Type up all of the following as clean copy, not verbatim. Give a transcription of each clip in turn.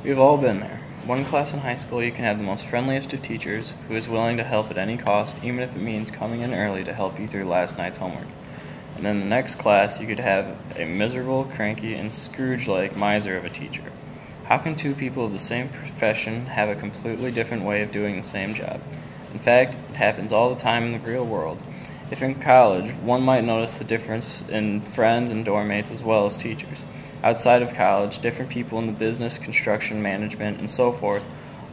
We've all been there. One class in high school, you can have the most friendliest of teachers who is willing to help at any cost, even if it means coming in early to help you through last night's homework. And then the next class, you could have a miserable, cranky, and Scrooge-like miser of a teacher. How can two people of the same profession have a completely different way of doing the same job? In fact, it happens all the time in the real world. If in college, one might notice the difference in friends and dorm mates as well as teachers. Outside of college, different people in the business, construction, management, and so forth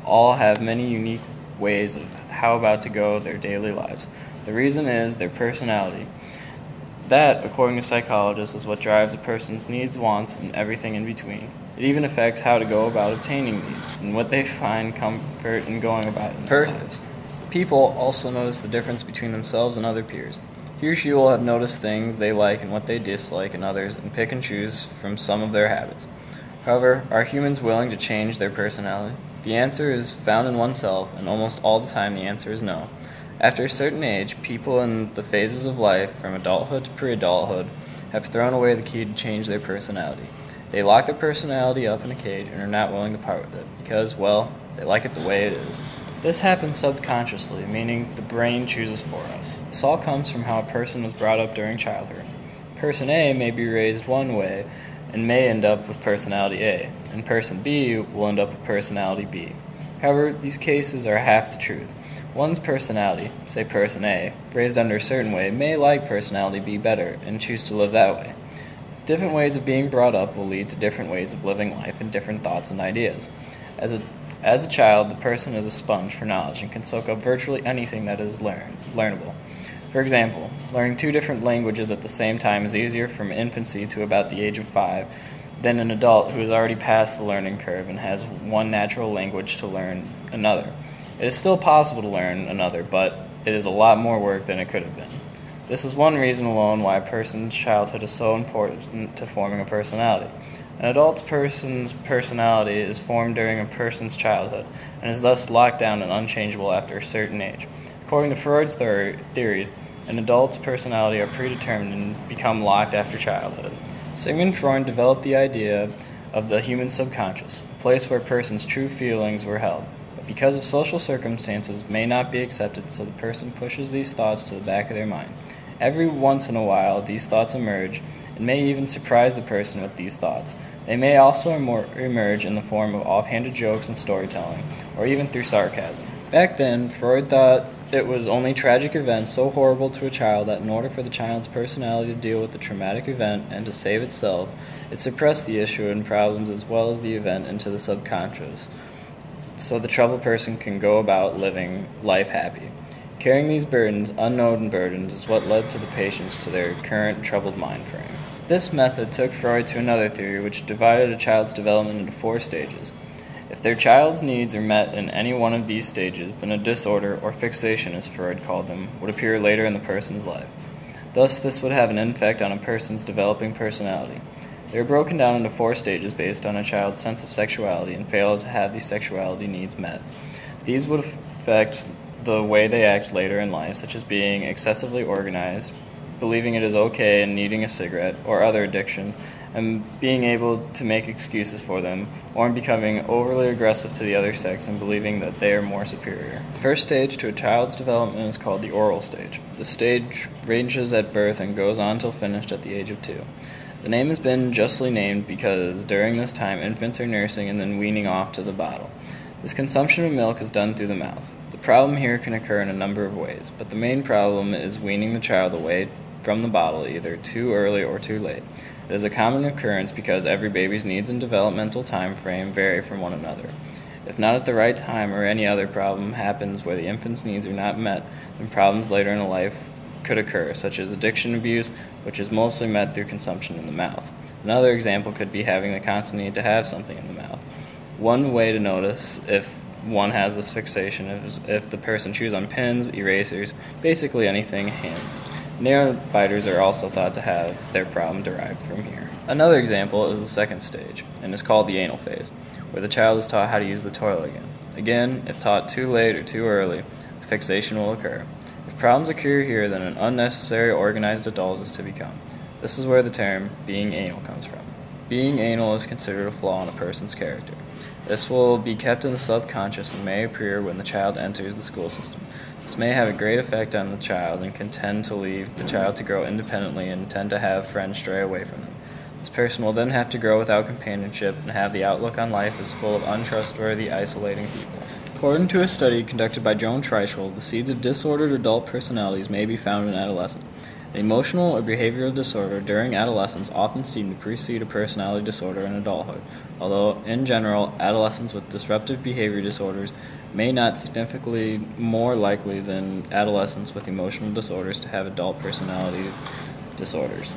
all have many unique ways of how about to go their daily lives. The reason is their personality. That, according to psychologists, is what drives a person's needs, wants, and everything in between. It even affects how to go about obtaining these and what they find comfort in going about in their lives. People also notice the difference between themselves and other peers. He or she will have noticed things they like and what they dislike in others and pick and choose from some of their habits. However, are humans willing to change their personality? The answer is found in oneself, and almost all the time the answer is no. After a certain age, people in the phases of life, from adulthood to pre-adulthood, have thrown away the key to change their personality. They lock their personality up in a cage and are not willing to part with it because, well, they like it the way it is. This happens subconsciously, meaning the brain chooses for us. This all comes from how a person was brought up during childhood. Person A may be raised one way and may end up with personality A, and person B will end up with personality B. However, these cases are half the truth. One's personality, say person A, raised under a certain way, may like personality B better and choose to live that way. Different ways of being brought up will lead to different ways of living life and different thoughts and ideas. As a child, the person is a sponge for knowledge and can soak up virtually anything that is learnable. For example, learning 2 different languages at the same time is easier from infancy to about the age of 5 than an adult who has already passed the learning curve and has one natural language to learn another. It is still possible to learn another, but it is a lot more work than it could have been. This is one reason alone why a person's childhood is so important to forming a personality. An adult person's personality is formed during a person's childhood and is thus locked down and unchangeable after a certain age. According to Freud's theories, an adult's personality are predetermined and become locked after childhood. Sigmund Freud developed the idea of the human subconscious, a place where a person's true feelings were held, but because of social circumstances may not be accepted, so the person pushes these thoughts to the back of their mind. Every once in a while, these thoughts emerge and may even surprise the person with these thoughts. They may also emerge in the form of offhanded jokes and storytelling, or even through sarcasm. Back then, Freud thought it was only tragic events so horrible to a child that in order for the child's personality to deal with the traumatic event and to save itself, it suppressed the issue and problems as well as the event into the subconscious, so the troubled person can go about living life happy. Carrying these burdens, unknown burdens, is what led to the patients to their current troubled mind frame. This method took Freud to another theory which divided a child's development into 4 stages. If their child's needs are met in any one of these stages, then a disorder, or fixation as Freud called them, would appear later in the person's life. Thus, this would have an effect on a person's developing personality. They are broken down into 4 stages based on a child's sense of sexuality and fail to have these sexuality needs met. These would affect the way they act later in life, such as being excessively organized, believing it is okay and needing a cigarette or other addictions, and being able to make excuses for them, or in becoming overly aggressive to the other sex and believing that they are more superior. The first stage to a child's development is called the oral stage. The stage ranges at birth and goes on till finished at the age of 2. The name has been justly named because during this time infants are nursing and then weaning off to the bottle. This consumption of milk is done through the mouth. The problem here can occur in a number of ways, but the main problem is weaning the child away from the bottle either too early or too late. It is a common occurrence because every baby's needs and developmental time frame vary from one another. If not at the right time or any other problem happens where the infant's needs are not met, then problems later in life could occur, such as addiction abuse, which is mostly met through consumption in the mouth. Another example could be having the constant need to have something in the mouth. One way to notice if one has this fixation is if the person chews on pins, erasers, basically anything hand. Nail biters are also thought to have their problem derived from here. Another example is the second stage, and is called the anal phase, where the child is taught how to use the toilet again. Again, if taught too late or too early, a fixation will occur. If problems occur here, then an unnecessary organized adult is to become. This is where the term being anal comes from. Being anal is considered a flaw in a person's character. This will be kept in the subconscious and may appear when the child enters the school system. This may have a great effect on the child and can tend to leave the child to grow independently and tend to have friends stray away from them. This person will then have to grow without companionship and have the outlook on life as full of untrustworthy, isolating people. According to a study conducted by Joan Treichel, the seeds of disordered adult personalities may be found in adolescence. An emotional or behavioral disorder during adolescence often seem to precede a personality disorder in adulthood, although in general, adolescents with disruptive behavior disorders may not significantly more likely than adolescents with emotional disorders to have adult personality disorders.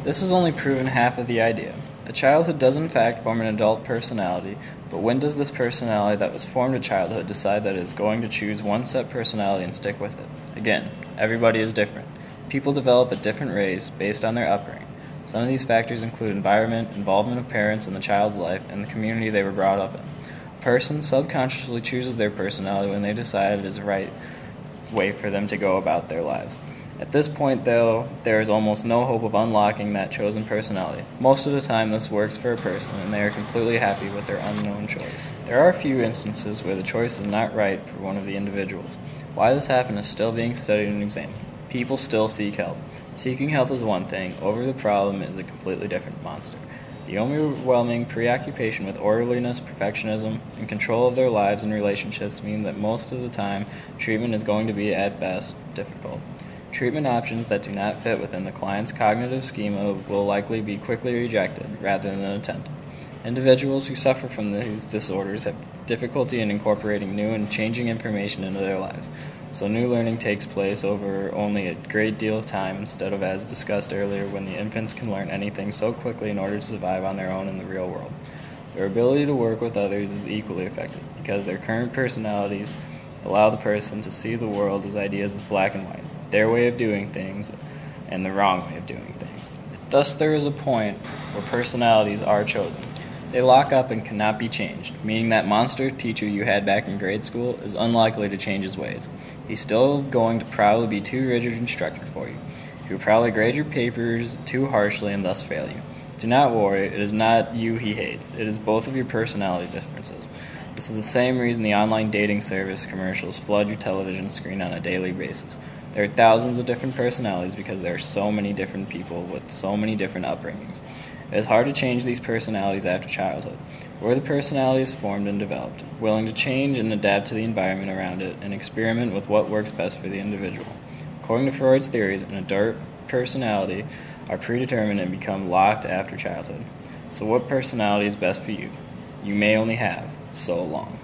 This has only proven half of the idea. A childhood does in fact form an adult personality, but when does this personality that was formed in childhood decide that it is going to choose one set personality and stick with it? Again, everybody is different. People develop at different rates based on their upbringing. Some of these factors include environment, involvement of parents in the child's life, and the community they were brought up in. A person subconsciously chooses their personality when they decide it is the right way for them to go about their lives. At this point, though, there is almost no hope of unlocking that chosen personality. Most of the time, this works for a person, and they are completely happy with their unknown choice. There are a few instances where the choice is not right for one of the individuals. Why this happened is still being studied and examined. People still seek help. Seeking help is one thing, over the problem is a completely different monster. The overwhelming preoccupation with orderliness, perfectionism, and control of their lives and relationships mean that most of the time, treatment is going to be, at best, difficult. Treatment options that do not fit within the client's cognitive schema will likely be quickly rejected rather than attempted. Individuals who suffer from these disorders have difficulty in incorporating new and changing information into their lives, so new learning takes place over only a great deal of time instead of, as discussed earlier, when the infants can learn anything so quickly in order to survive on their own in the real world. Their ability to work with others is equally affected because their current personalities allow the person to see the world as ideas as black and white, their way of doing things and the wrong way of doing things. Thus, there is a point where personalities are chosen. They lock up and cannot be changed, meaning that monster teacher you had back in grade school is unlikely to change his ways. He's still going to probably be too rigid instructor for you. He will probably grade your papers too harshly and thus fail you. Do not worry, it is not you he hates. It is both of your personality differences. This is the same reason the online dating service commercials flood your television screen on a daily basis. There are thousands of different personalities because there are so many different people with so many different upbringings. It is hard to change these personalities after childhood, where the personality is formed and developed, willing to change and adapt to the environment around it and experiment with what works best for the individual. According to Freud's theories, an adult personality are predetermined and become locked after childhood. So what personality is best for you? You may only have so long.